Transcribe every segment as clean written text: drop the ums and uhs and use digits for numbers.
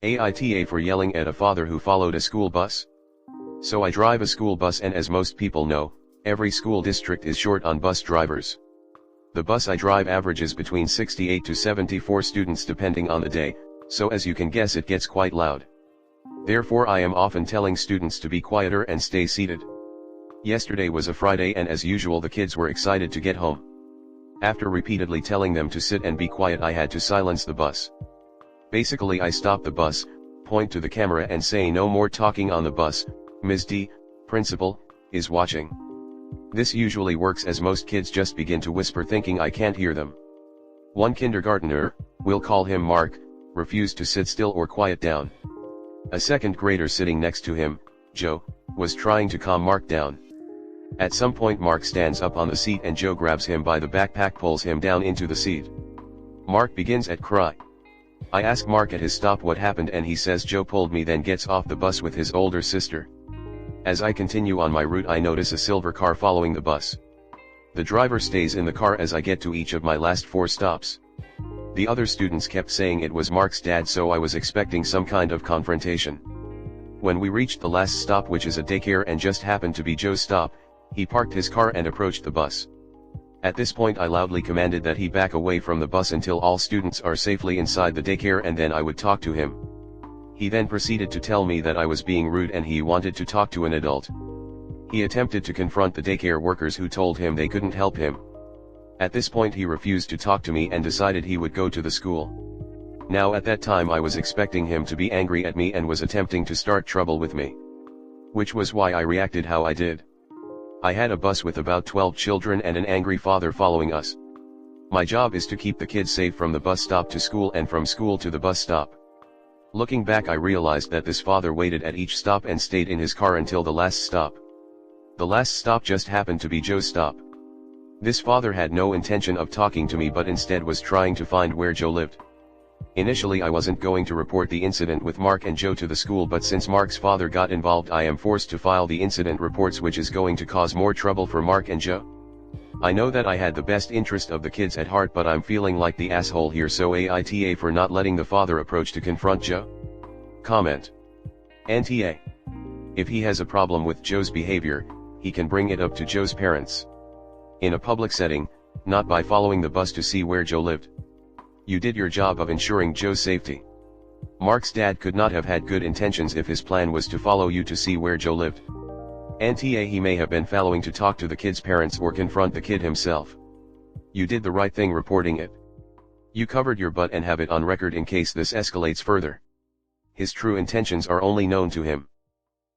AITA for yelling at a father who followed a school bus. So I drive a school bus, and as most people know, every school district is short on bus drivers. The bus I drive averages between 68 to 74 students depending on the day, so as you can guess it gets quite loud. Therefore I am often telling students to be quieter and stay seated. Yesterday was a Friday, and as usual the kids were excited to get home. After repeatedly telling them to sit and be quiet, I had to silence the bus. Basically I stop the bus, point to the camera and say no more talking on the bus, Ms. D, principal, is watching. This usually works as most kids just begin to whisper thinking I can't hear them. One kindergartner, we'll call him Mark, refused to sit still or quiet down. A second grader sitting next to him, Joe, was trying to calm Mark down. At some point Mark stands up on the seat and Joe grabs him by the backpack, pulls him down into the seat. Mark begins at cry. I ask Mark at his stop what happened, and he says Joe pulled me, then gets off the bus with his older sister. As I continue on my route I notice a silver car following the bus. The driver stays in the car as I get to each of my last 4 stops. The other students kept saying it was Mark's dad, so I was expecting some kind of confrontation. When we reached the last stop, which is a daycare and just happened to be Joe's stop, he parked his car and approached the bus. At this point I loudly commanded that he back away from the bus until all students are safely inside the daycare, and then I would talk to him. He then proceeded to tell me that I was being rude and he wanted to talk to an adult. He attempted to confront the daycare workers, who told him they couldn't help him. At this point he refused to talk to me and decided he would go to the school. Now at that time I was expecting him to be angry at me and was attempting to start trouble with me. Which was why I reacted how I did. I had a bus with about 12 children and an angry father following us. My job is to keep the kids safe from the bus stop to school and from school to the bus stop. Looking back I realized that this father waited at each stop and stayed in his car until the last stop. The last stop just happened to be Joe's stop. This father had no intention of talking to me but instead was trying to find where Joe lived. Initially I wasn't going to report the incident with Mark and Joe to the school, but since Mark's father got involved I am forced to file the incident reports, which is going to cause more trouble for Mark and Joe. I know that I had the best interest of the kids at heart, but I'm feeling like the asshole here, so AITA for not letting the father approach to confront Joe. Comment. NTA. If he has a problem with Joe's behavior, he can bring it up to Joe's parents. In a public setting, not by following the bus to see where Joe lived. You did your job of ensuring Joe's safety. Mark's dad could not have had good intentions if his plan was to follow you to see where Joe lived. NTA he may have been following to talk to the kid's parents or confront the kid himself. You did the right thing reporting it. You covered your butt and have it on record in case this escalates further. His true intentions are only known to him.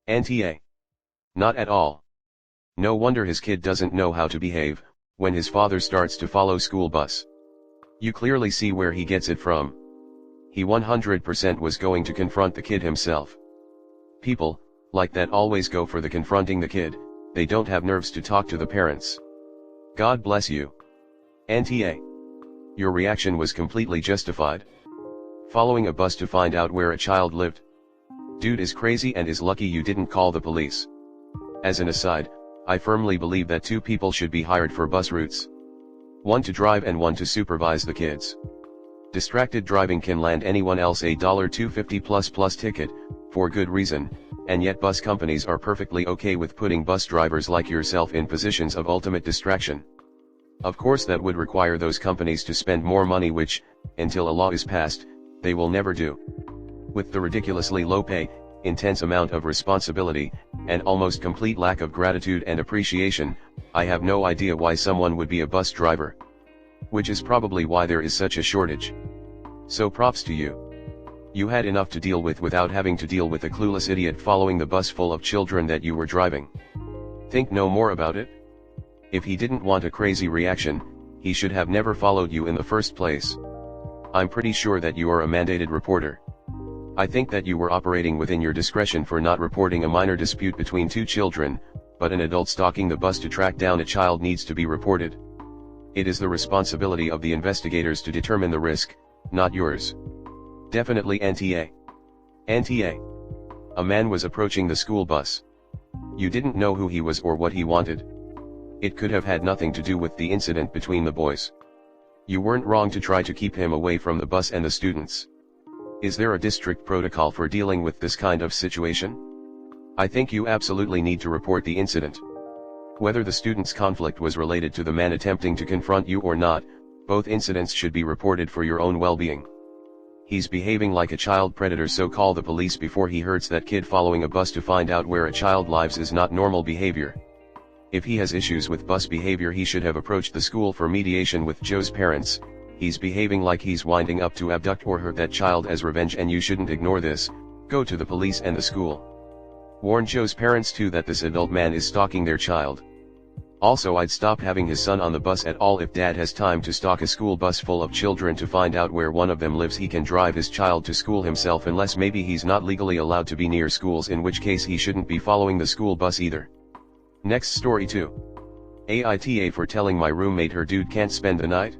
NTA. Not at all. No wonder his kid doesn't know how to behave, when his father starts to follow school bus. You clearly see where he gets it from. He 100% was going to confront the kid himself. People like that always go for the confronting the kid, they don't have nerves to talk to the parents. God bless you. NTA. Your reaction was completely justified. Following a bus to find out where a child lived. Dude is crazy and is lucky you didn't call the police. As an aside, I firmly believe that 2 people should be hired for bus routes. One to drive and one to supervise the kids. Distracted driving can land anyone else a $250 plus ticket, for good reason, and yet bus companies are perfectly okay with putting bus drivers like yourself in positions of ultimate distraction. Of course that would require those companies to spend more money, which, until a law is passed, they will never do. With the ridiculously low pay, intense amount of responsibility, and almost complete lack of gratitude and appreciation, I have no idea why someone would be a bus driver. Which is probably why there is such a shortage. So props to you. You had enough to deal with without having to deal with a clueless idiot following the bus full of children that you were driving. Think no more about it? If he didn't want a crazy reaction, he should have never followed you in the first place. I'm pretty sure that you are a mandated reporter. I think that you were operating within your discretion for not reporting a minor dispute between 2 children, but an adult stalking the bus to track down a child needs to be reported. It is the responsibility of the investigators to determine the risk, not yours. Definitely NTA. NTA. A man was approaching the school bus. You didn't know who he was or what he wanted. It could have had nothing to do with the incident between the boys. You weren't wrong to try to keep him away from the bus and the students. Is there a district protocol for dealing with this kind of situation? I think you absolutely need to report the incident. Whether the student's conflict was related to the man attempting to confront you or not, both incidents should be reported for your own well-being. He's behaving like a child predator, so call the police before he hurts that kid. Following a bus to find out where a child lives is not normal behavior. If he has issues with bus behavior, he should have approached the school for mediation with Joe's parents. He's behaving like he's winding up to abduct or hurt that child as revenge, and you shouldn't ignore this. Go to the police and the school. Warn Joe's parents too that this adult man is stalking their child. Also, I'd stop having his son on the bus at all. If dad has time to stalk a school bus full of children to find out where one of them lives, he can drive his child to school himself, unless maybe he's not legally allowed to be near schools, in which case he shouldn't be following the school bus either. Next story 2. AITA for telling my roommate her dude can't spend the night.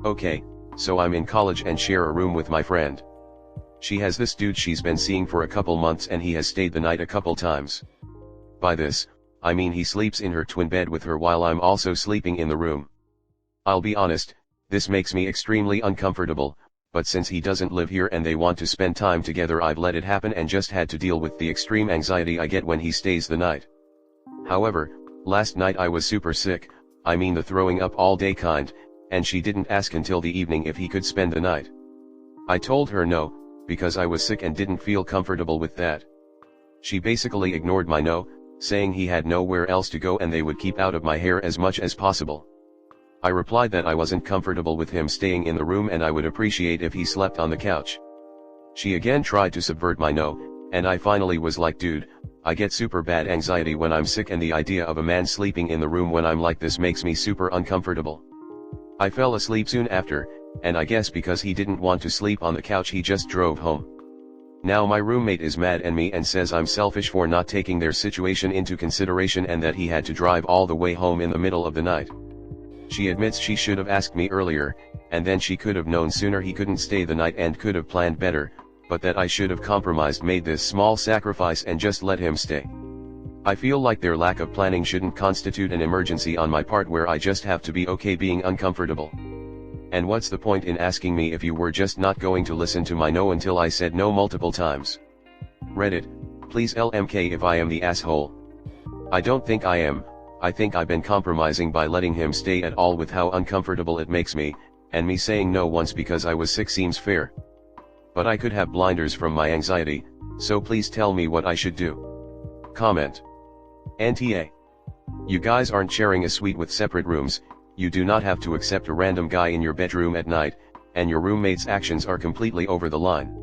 Okay, so I'm in college and share a room with my friend. She has this dude she's been seeing for a couple months, and he has stayed the night a couple times. By this, I mean he sleeps in her twin bed with her while I'm also sleeping in the room. I'll be honest, this makes me extremely uncomfortable, but since he doesn't live here and they want to spend time together, I've let it happen and just had to deal with the extreme anxiety I get when he stays the night. However, last night I was super sick, I mean the throwing up all day kind, and she didn't ask until the evening if he could spend the night. I told her no, because I was sick and didn't feel comfortable with that. She basically ignored my no, saying he had nowhere else to go and they would keep out of my hair as much as possible. I replied that I wasn't comfortable with him staying in the room and I would appreciate if he slept on the couch. She again tried to subvert my no, and I finally was like, dude, I get super bad anxiety when I'm sick, and the idea of a man sleeping in the room when I'm like this makes me super uncomfortable. I fell asleep soon after, and I guess because he didn't want to sleep on the couch, he just drove home. Now my roommate is mad at me and says I'm selfish for not taking their situation into consideration and that he had to drive all the way home in the middle of the night. She admits she should have asked me earlier, and then she could have known sooner he couldn't stay the night and could have planned better, but that I should have compromised, made this small sacrifice and just let him stay. I feel like their lack of planning shouldn't constitute an emergency on my part where I just have to be okay being uncomfortable. And what's the point in asking me if you were just not going to listen to my no until I said no multiple times? Reddit, please LMK if I am the asshole. I don't think I am. I think I've been compromising by letting him stay at all with how uncomfortable it makes me, and me saying no once because I was sick seems fair. But I could have blinders from my anxiety, so please tell me what I should do. Comment. NTA. You guys aren't sharing a suite with separate rooms. You do not have to accept a random guy in your bedroom at night, and your roommate's actions are completely over the line.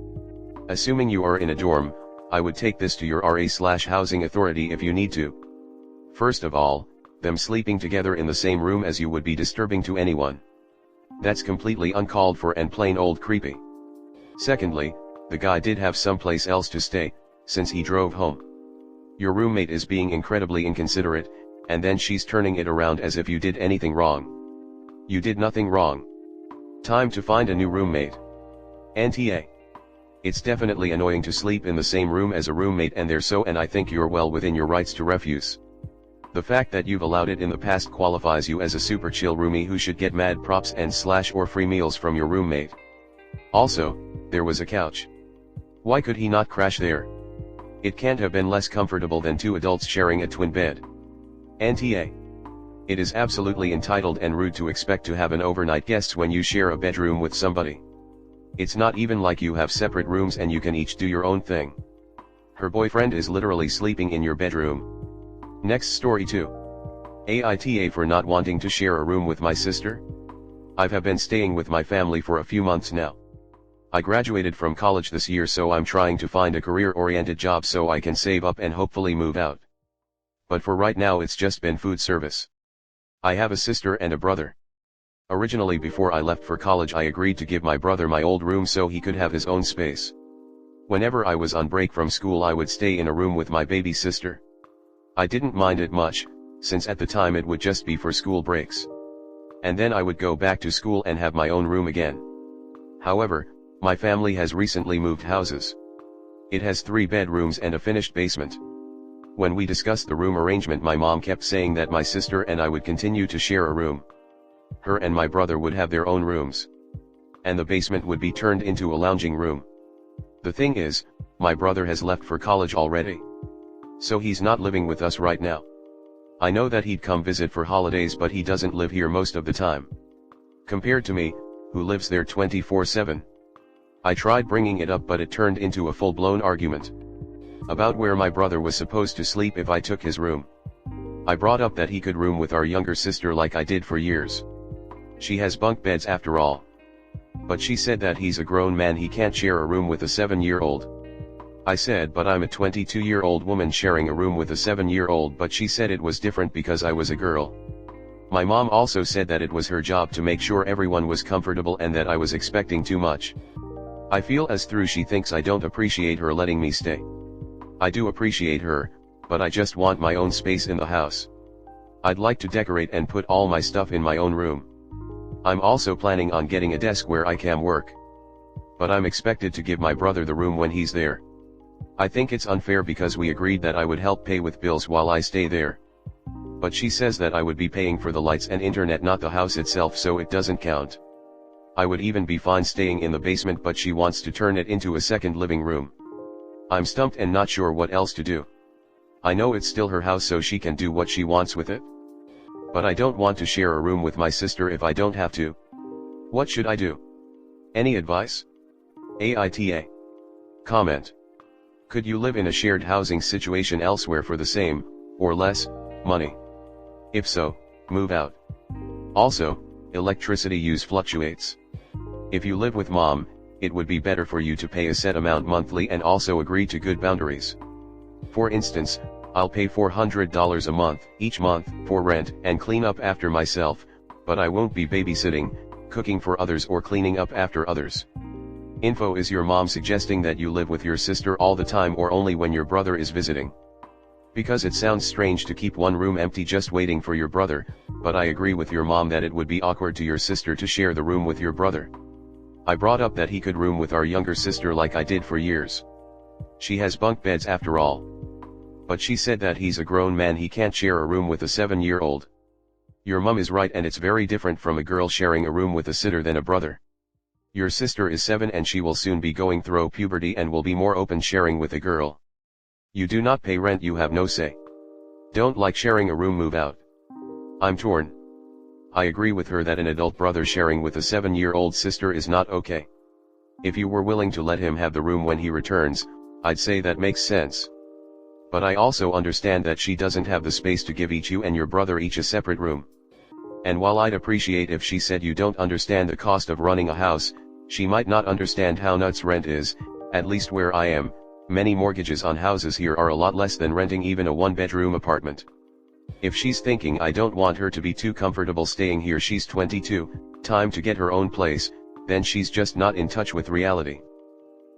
Assuming you are in a dorm, I would take this to your RA/housing authority if you need to. First of all, them sleeping together in the same room as you would be disturbing to anyone. That's completely uncalled for and plain old creepy. Secondly, the guy did have someplace else to stay, since he drove home. Your roommate is being incredibly inconsiderate, and then she's turning it around as if you did anything wrong. You did nothing wrong. Time to find a new roommate. NTA. It's definitely annoying to sleep in the same room as a roommate, and I think you're well within your rights to refuse. The fact that you've allowed it in the past qualifies you as a super chill roomie who should get mad props and or free meals from your roommate. Also, there was a couch. Why could he not crash there? It can't have been less comfortable than two adults sharing a twin bed. NTA. It is absolutely entitled and rude to expect to have an overnight guest when you share a bedroom with somebody. It's not even like you have separate rooms and you can each do your own thing. Her boyfriend is literally sleeping in your bedroom. Next story 2. AITA for not wanting to share a room with my sister. I have been staying with my family for a few months now. I graduated from college this year, so I'm trying to find a career-oriented job so I can save up and hopefully move out. But for right now it's just been food service. I have a sister and a brother. Originally, before I left for college, I agreed to give my brother my old room so he could have his own space. Whenever I was on break from school, I would stay in a room with my baby sister. I didn't mind it much, since at the time it would just be for school breaks. And then I would go back to school and have my own room again. However, my family has recently moved houses. It has 3 bedrooms and a finished basement. When we discussed the room arrangement, my mom kept saying that my sister and I would continue to share a room. Her and my brother would have their own rooms. And the basement would be turned into a lounging room. The thing is, my brother has left for college already. So he's not living with us right now. I know that he'd come visit for holidays, but he doesn't live here most of the time. Compared to me, who lives there 24/7. I tried bringing it up, but it turned into a full-blown argument about where my brother was supposed to sleep if I took his room. I brought up that he could room with our younger sister like I did for years. She has bunk beds after all. But she said that he's a grown man, he can't share a room with a 7-year-old. I said, but I'm a 22-year-old woman sharing a room with a 7-year-old, but she said it was different because I was a girl. My mom also said that it was her job to make sure everyone was comfortable and that I was expecting too much. I feel as though she thinks I don't appreciate her letting me stay. I do appreciate her, but I just want my own space in the house. I'd like to decorate and put all my stuff in my own room. I'm also planning on getting a desk where I can work. But I'm expected to give my brother the room when he's there. I think it's unfair because we agreed that I would help pay with bills while I stay there. But she says that I would be paying for the lights and internet, not the house itself, so it doesn't count. I would even be fine staying in the basement, but she wants to turn it into a second living room. I'm stumped and not sure what else to do. I know it's still her house, so she can do what she wants with it. But I don't want to share a room with my sister if I don't have to. What should I do? Any advice? AITA. Comment. Could you live in a shared housing situation elsewhere for the same, or less, money? If so, move out. Also, electricity use fluctuates. If you live with mom, it would be better for you to pay a set amount monthly and also agree to good boundaries. For instance, I'll pay $400 a month, each month, for rent and clean up after myself, but I won't be babysitting, cooking for others or cleaning up after others. Info: is your mom suggesting that you live with your sister all the time or only when your brother is visiting? Because it sounds strange to keep one room empty just waiting for your brother, but I agree with your mom that it would be awkward to your sister to share the room with your brother. I brought up that he could room with our younger sister like I did for years. She has bunk beds after all. But she said that he's a grown man, he can't share a room with a 7-year-old. Your mom is right, and it's very different from a girl sharing a room with a sitter than a brother. Your sister is 7 and she will soon be going through puberty and will be more open sharing with a girl. You do not pay rent, you have no say. Don't like sharing a room, move out. I'm torn. I agree with her that an adult brother sharing with a 7-year-old sister is not okay. If you were willing to let him have the room when he returns, I'd say that makes sense. But I also understand that she doesn't have the space to give you and your brother each a separate room. And while I'd appreciate if she said you don't understand the cost of running a house, she might not understand how nuts rent is. At least where I am, many mortgages on houses here are a lot less than renting even a 1-bedroom apartment. If she's thinking I don't want her to be too comfortable staying here, she's 22, time to get her own place, then she's just not in touch with reality.